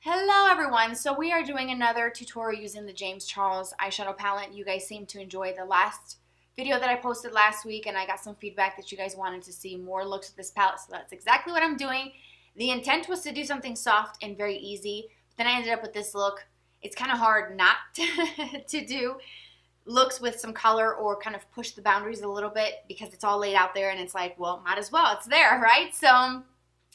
Hello everyone, so we are doing another tutorial using the James Charles eyeshadow palette. You guys seem to enjoy the last video that I posted last week, and I got some feedback that you guys wanted to see more looks with this palette, so that's exactly what I'm doing. The intent was to do something soft and very easy, but then I ended up with this look. It's kind of hard not to do looks with some color or kind of push the boundaries a little bit because it's all laid out there and it's like, well, might as well, it's there, right? So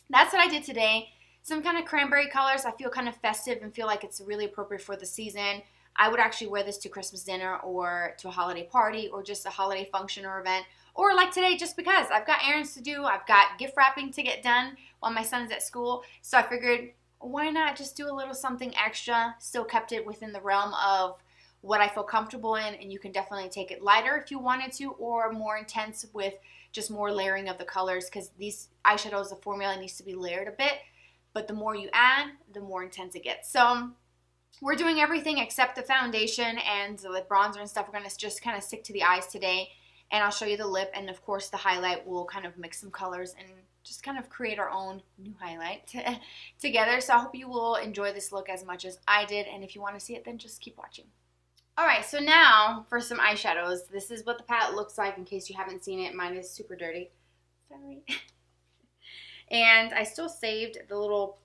that's what I did today. Some kind of cranberry colors. I feel kind of festive and feel like it's really appropriate for the season. I would actually wear this to Christmas dinner or to a holiday party or just a holiday function or event, or like today just because I've got errands to do, I've got gift wrapping to get done while my son's at school, so I figured why not just do a little something extra, still kept it within the realm of what I feel comfortable in, and you can definitely take it lighter if you wanted to, or more intense with just more layering of the colors, because these eyeshadows, the formula needs to be layered a bit. But the more you add, the more intense it gets. So we're doing everything except the foundation and the bronzer and stuff. We're going to just kind of stick to the eyes today. And I'll show you the lip. And of course the highlight, will kind of mix some colors and just kind of create our own new highlight together. So I hope you will enjoy this look as much as I did. And if you want to see it, then just keep watching. Alright, so now for some eyeshadows. This is what the palette looks like in case you haven't seen it. Mine is super dirty. Sorry. And I still saved the little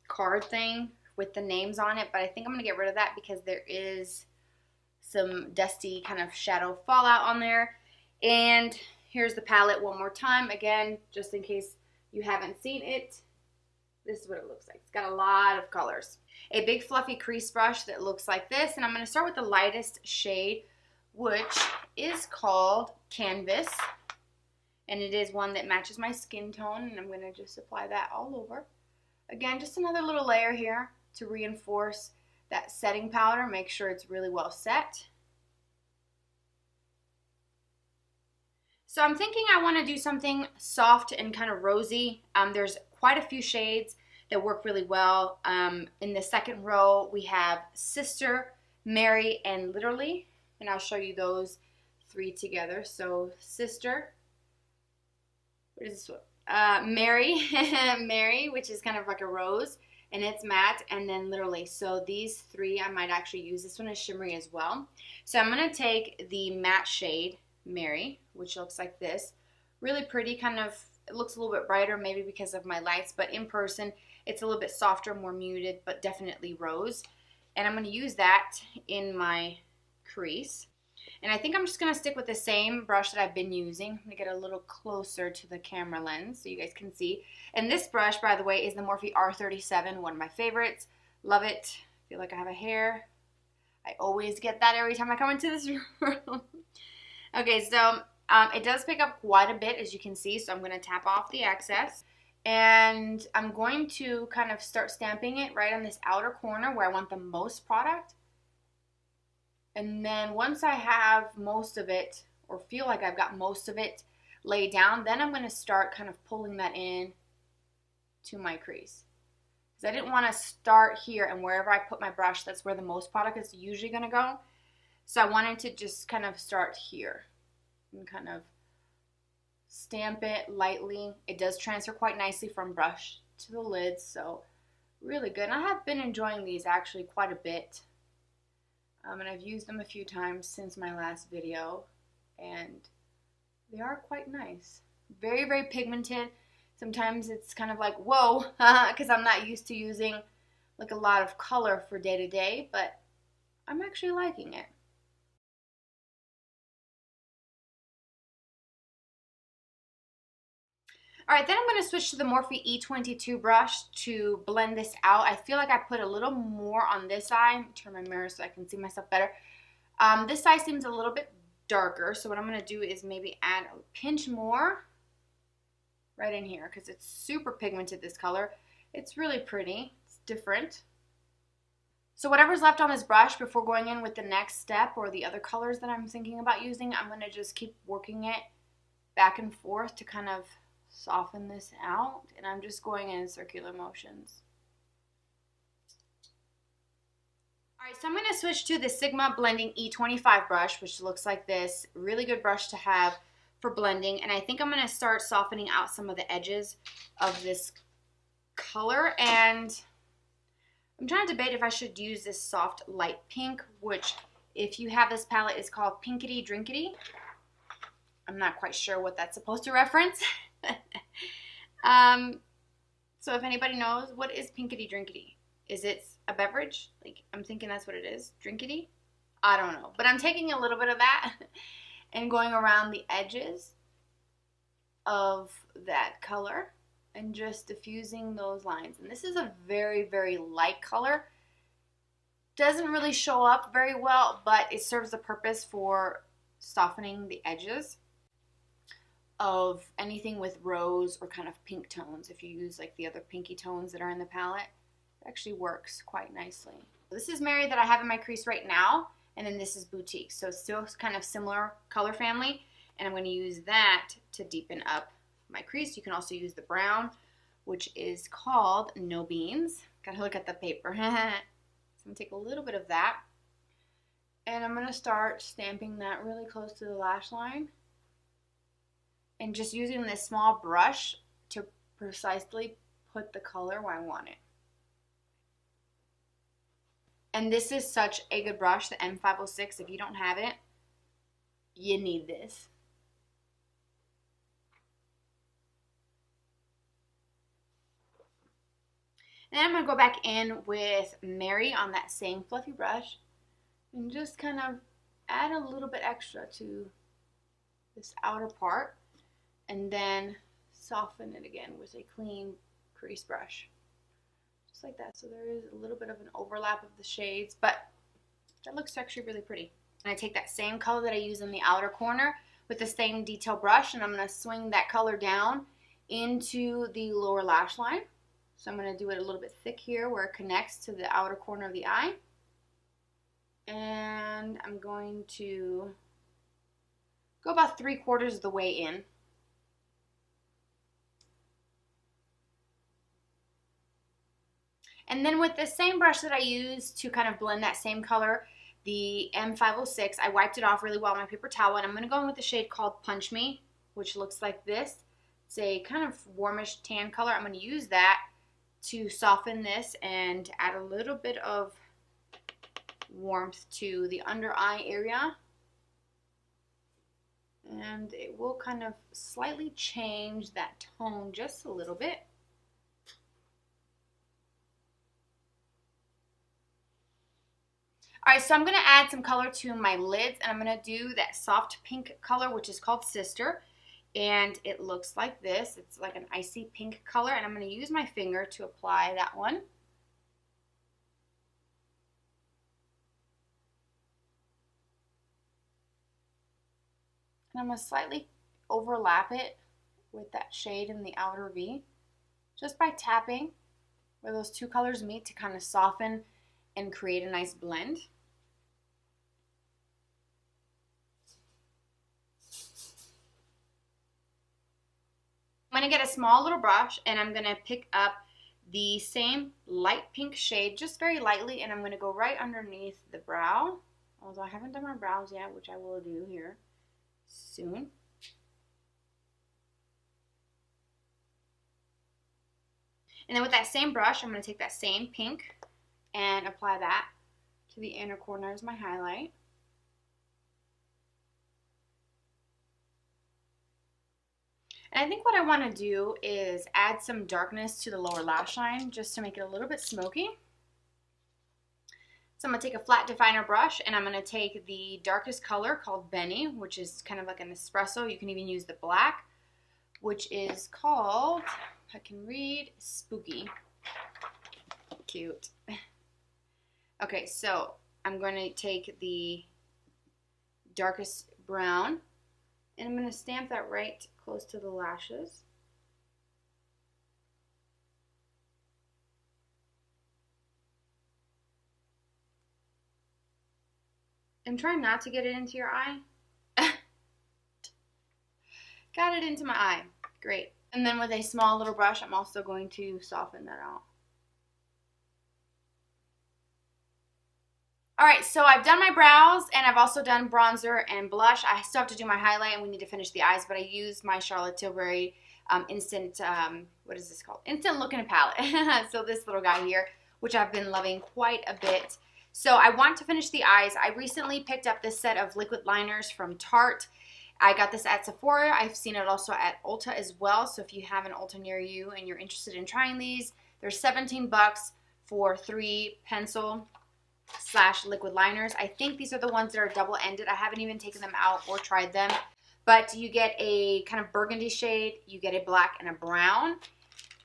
card thing with the names on it, but I think I'm going to get rid of that because there is some dusty kind of shadow fallout on there. And here's the palette one more time. Again, just in case you haven't seen it, this is what it looks like. It's got a lot of colors. A big fluffy crease brush that looks like this, and I'm going to start with the lightest shade, which is called Canvas. And it is one that matches my skin tone, and I'm going to just apply that all over. Again, just another little layer here to reinforce that setting powder. Make sure it's really well set. So I'm thinking I want to do something soft and kind of rosy. There's quite a few shades that work really well. In the second row, we have Sister, Mary, and Literally. And I'll show you those three together. So Sister. What is this one? Mary, Mary, which is kind of like a rose, and it's matte, and then Literally. So these three I might actually use. This one is shimmery as well. So I'm going to take the matte shade, Mary, which looks like this. Really pretty, kind of, it looks a little bit brighter maybe because of my lights, but in person it's a little bit softer, more muted, but definitely rose. And I'm going to use that in my crease. And I think I'm just going to stick with the same brush that I've been using. I'm going to get a little closer to the camera lens so you guys can see. And this brush, by the way, is the Morphe R37, one of my favorites. Love it. Feel like I have a hair. I always get that every time I come into this room. Okay, so it does pick up quite a bit, as you can see. So I'm going to tap off the excess. And I'm going to kind of start stamping it right on this outer corner where I want the most product. And then once I have most of it, or feel like I've got most of it laid down, then I'm going to start kind of pulling that in to my crease. Because I didn't want to start here, and wherever I put my brush, that's where the most product is usually going to go. So I wanted to just kind of start here and kind of stamp it lightly. It does transfer quite nicely from brush to the lid, so really good. And I have been enjoying these actually quite a bit. And I've used them a few times since my last video, and they are quite nice. Very, very pigmented. Sometimes it's kind of like, whoa, because I'm not used to using like a lot of color for day to day, but I'm actually liking it. Alright, then I'm going to switch to the Morphe E22 brush to blend this out. I feel like I put a little more on this eye. Turn my mirror so I can see myself better. This eye seems a little bit darker, so what I'm going to do is maybe add a pinch more right in here because it's super pigmented, this color. It's really pretty. It's different. So whatever's left on this brush before going in with the next step or the other colors that I'm thinking about using, I'm going to just keep working it back and forth to kind of soften this out, and I'm just going in circular motions. Alright, so I'm going to switch to the Sigma Blending E25 brush, which looks like this. Really good brush to have for blending, and I think I'm going to start softening out some of the edges of this color, and I'm trying to debate if I should use this soft light pink, which if you have this palette is called Pinkity Drinkity. I'm not quite sure what that's supposed to reference. So if anybody knows, what is Pinkity Drinkity? Is it a beverage? Like, I'm thinking that's what it is. Drinkity? I don't know. But I'm taking a little bit of that and going around the edges of that color and just diffusing those lines. And this is a very, very light color. Doesn't really show up very well, but it serves the purpose for softening the edges of anything with rose or kind of pink tones. If you use like the other pinky tones that are in the palette, it actually works quite nicely. This is Mary that I have in my crease right now, and then this is Boutique. So still kind of similar color family, and I'm going to use that to deepen up my crease. You can also use the brown, which is called No Beans. Gotta look at the paper. So I'm going to take a little bit of that, and I'm going to start stamping that really close to the lash line. And just using this small brush to precisely put the color where I want it. And this is such a good brush, the M506. If you don't have it, you need this. And then I'm going to go back in with Mary on that same fluffy brush and just kind of add a little bit extra to this outer part. And then soften it again with a clean crease brush. Just like that. So there is a little bit of an overlap of the shades, but that looks actually really pretty. And I take that same color that I use in the outer corner with the same detail brush, and I'm going to swing that color down into the lower lash line. So I'm going to do it a little bit thick here where it connects to the outer corner of the eye. And I'm going to go about 3/4 of the way in. And then with the same brush that I used to kind of blend that same color, the M506, I wiped it off really well on my paper towel, and I'm going to go in with the shade called Punch Me, which looks like this. It's a kind of warmish tan color. I'm going to use that to soften this and add a little bit of warmth to the under eye area. And it will kind of slightly change that tone just a little bit. Alright, so I'm going to add some color to my lids, and I'm going to do that soft pink color, which is called Sister. And it looks like this. It's like an icy pink color, and I'm going to use my finger to apply that one. And I'm going to slightly overlap it with that shade in the outer V, just by tapping where those two colors meet to kind of soften and create a nice blend. I'm going to get a small little brush, and I'm going to pick up the same light pink shade just very lightly, and I'm going to go right underneath the brow, although I haven't done my brows yet, which I will do here soon. And then with that same brush, I'm going to take that same pink and apply that to the inner corner as my highlight. And I think what I want to do is add some darkness to the lower lash line just to make it a little bit smoky. So I'm going to take a flat definer brush, and I'm going to take the darkest color called Benny, which is kind of like an espresso. You can even use the black, which is called, if I can read, Spooky. Cute. Okay, so I'm going to take the darkest brown, and I'm going to stamp that right close to the lashes. And try not to get it into your eye. Got it into my eye. Great. And then with a small little brush, I'm also going to soften that out. Alright, so I've done my brows, and I've also done bronzer and blush. I still have to do my highlight, and we need to finish the eyes, but I used my Charlotte Tilbury Instant, what is this called? Instant Look in a Palette. So this little guy here, which I've been loving quite a bit. So I want to finish the eyes. I recently picked up this set of liquid liners from Tarte. I got this at Sephora. I've seen it also at Ulta as well. So if you have an Ulta near you and you're interested in trying these, they're 17 bucks for 3 pencil / liquid liners. I think these are the ones that are double-ended. I haven't even taken them out or tried them. But you get a kind of burgundy shade, you get a black and a brown.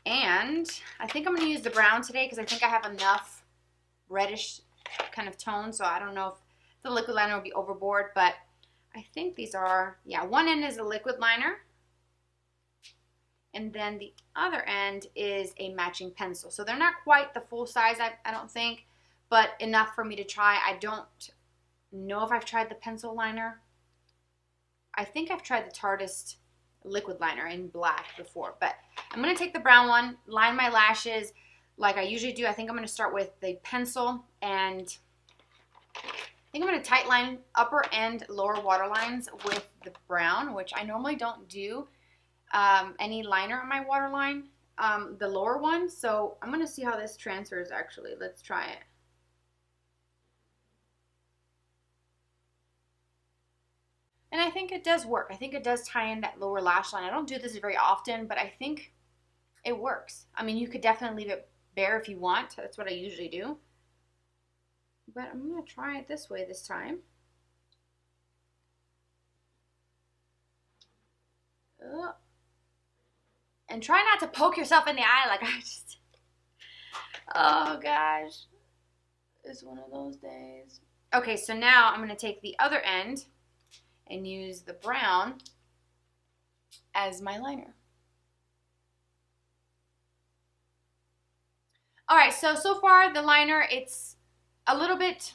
And I think I'm going to use the brown today because I think I have enough reddish kind of tone, so I don't know if the liquid liner will be overboard, but I think these are, yeah, one end is a liquid liner, and then the other end is a matching pencil. So they're not quite the full size, I don't think, but enough for me to try. I don't know if I've tried the pencil liner. I think I've tried the Tartiest liquid liner in black before, but I'm going to take the brown one, line my lashes like I usually do. I think I'm going to start with the pencil, and I think I'm going to tight line upper and lower waterlines with the brown, which I normally don't do any liner on my waterline, the lower one. So I'm going to see how this transfers actually. Let's try it. And I think it does work. I think it does tie in that lower lash line. I don't do this very often, but I think it works. I mean, you could definitely leave it bare if you want. That's what I usually do. But I'm going to try it this way this time. And try not to poke yourself in the eye like I just... Oh gosh. It's one of those days. Okay, so now I'm going to take the other end and use the brown as my liner. Alright, so far the liner, it's a little bit,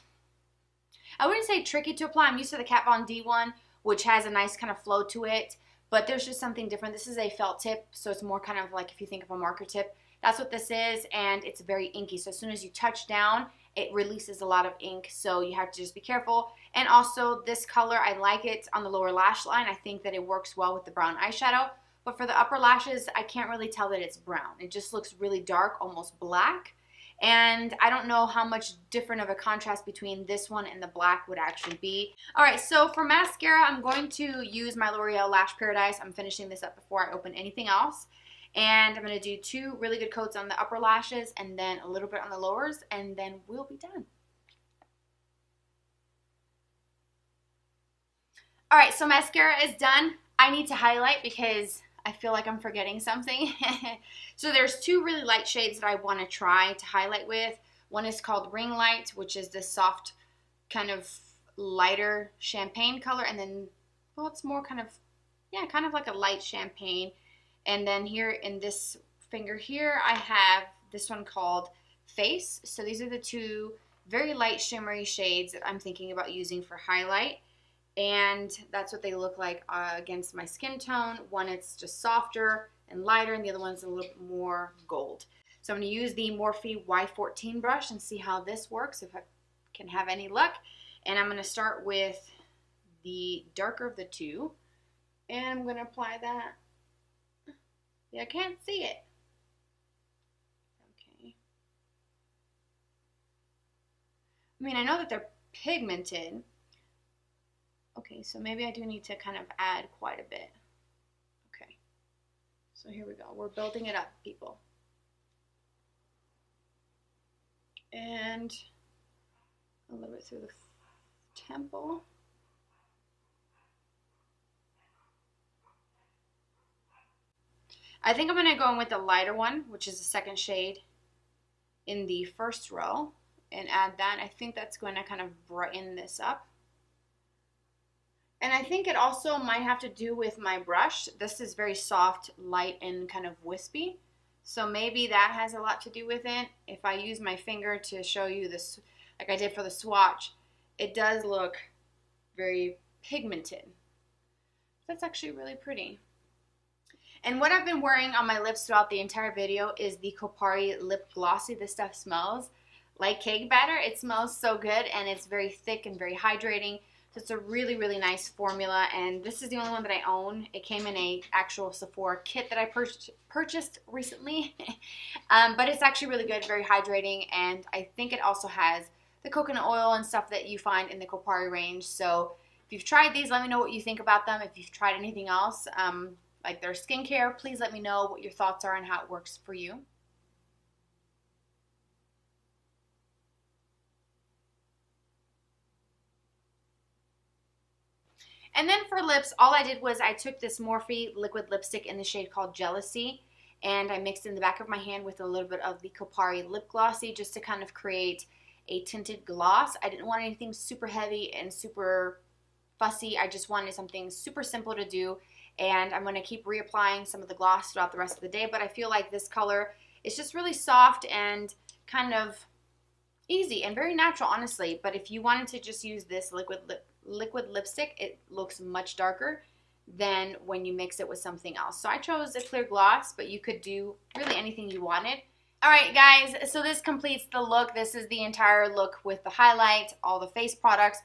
I wouldn't say tricky to apply. I'm used to the Kat Von D one, which has a nice kind of flow to it, but there's just something different. This is a felt tip, so it's more kind of like if you think of a marker tip. That's what this is, and it's very inky, so as soon as you touch down, it releases a lot of ink, so you have to just be careful. And also, this color, I like it on the lower lash line. I think that it works well with the brown eyeshadow. But for the upper lashes, I can't really tell that it's brown. It just looks really dark, almost black. And I don't know how much different of a contrast between this one and the black would actually be. Alright, so for mascara, I'm going to use my L'Oreal Lash Paradise. I'm finishing this up before I open anything else. And I'm going to do 2 really good coats on the upper lashes and then a little bit on the lowers, and then we'll be done. Alright, so mascara is done. I need to highlight because I feel like I'm forgetting something. So there's 2 really light shades that I want to try to highlight with. One is called Ring Light, which is this soft kind of lighter champagne color, and then, well, it's more kind of, yeah, kind of like a light champagne. And then here in this finger here, I have this one called Face. So these are the 2 very light shimmery shades that I'm thinking about using for highlight. And that's what they look like against my skin tone. One, it's just softer and lighter, and the other one's a little bit more gold. So I'm going to use the Morphe Y14 brush and see how this works, if I can have any luck. And I'm going to start with the darker of the 2. And I'm going to apply that. Yeah, I can't see it. Okay. I mean, I know that they're pigmented. Okay, so maybe I do need to kind of add quite a bit. Okay, so here we go. We're building it up, people. And a little bit through the temple. I think I'm going to go in with the lighter one, which is the second shade in the first row, and add that. I think that's going to kind of brighten this up. And I think it also might have to do with my brush. This is very soft, light, and kind of wispy. So maybe that has a lot to do with it. If I use my finger to show you this, like I did for the swatch, it does look very pigmented. That's actually really pretty. And what I've been wearing on my lips throughout the entire video is the Kopari Lip Glossy. This stuff smells like cake batter. It smells so good, and it's very thick and very hydrating. So it's a really, really nice formula, and this is the only one that I own. It came in a actual Sephora kit that I purchased recently, but it's actually really good, very hydrating, and I think it also has the coconut oil and stuff that you find in the Kopari range. So if you've tried these, let me know what you think about them. If you've tried anything else, like their skincare, please let me know what your thoughts are and how it works for you. And then for lips, all I did was I took this Morphe Liquid Lipstick in the shade called Jealousy, and I mixed in the back of my hand with a little bit of the Kopari Lip Glossy just to kind of create a tinted gloss. I didn't want anything super heavy and super fussy. I just wanted something super simple to do, and I'm going to keep reapplying some of the gloss throughout the rest of the day, but I feel like this color is just really soft and kind of easy and very natural, honestly. But if you wanted to just use this liquid lipstick, it looks much darker than when you mix it with something else. So I chose a clear gloss, but you could do really anything you wanted. Alright guys, so this completes the look. This is the entire look with the highlight, all the face products.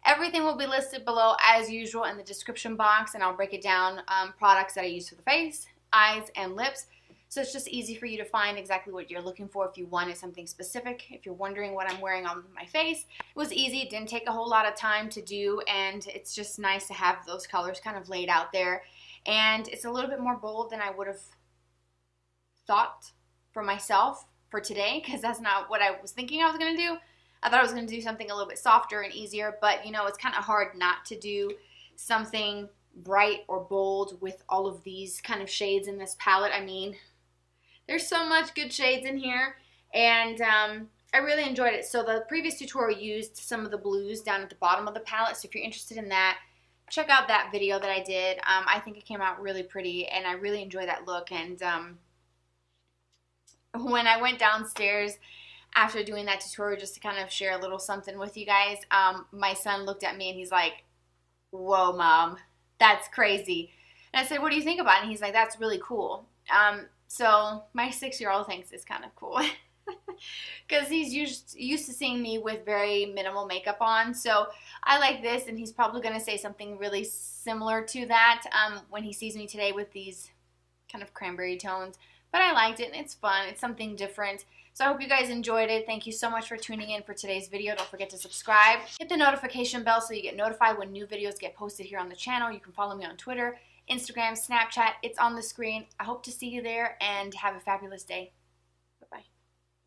Everything will be listed below as usual in the description box, and I'll break it down, products that I use for the face, eyes, and lips. So it's just easy for you to find exactly what you're looking for if you wanted something specific. If you're wondering what I'm wearing on my face, it was easy. It didn't take a whole lot of time to do, and it's just nice to have those colors kind of laid out there. And it's a little bit more bold than I would have thought for myself for today, because that's not what I was thinking I was going to do. I thought I was going to do something a little bit softer and easier, but you know, it's kind of hard not to do something bright or bold with all of these kind of shades in this palette. I mean, there's so much good shades in here, and I really enjoyed it. So the previous tutorial used some of the blues down at the bottom of the palette, so if you're interested in that, check out that video that I did. I think it came out really pretty, and I really enjoy that look. And when I went downstairs after doing that tutorial just to kind of share a little something with you guys, my son looked at me and he's like, "Whoa, Mom, that's crazy." And I said, "What do you think about it?" And he's like, "That's really cool." So my 6-year-old thinks it's kind of cool because he's used to seeing me with very minimal makeup on. So I like this, and he's probably going to say something really similar to that when he sees me today with these kind of cranberry tones. But I liked it, and it's fun. It's something different. So I hope you guys enjoyed it. Thank you so much for tuning in for today's video. Don't forget to subscribe. Hit the notification bell so you get notified when new videos get posted here on the channel. You can follow me on Twitter, Instagram, Snapchat. It's on the screen. I hope to see you there, and have a fabulous day.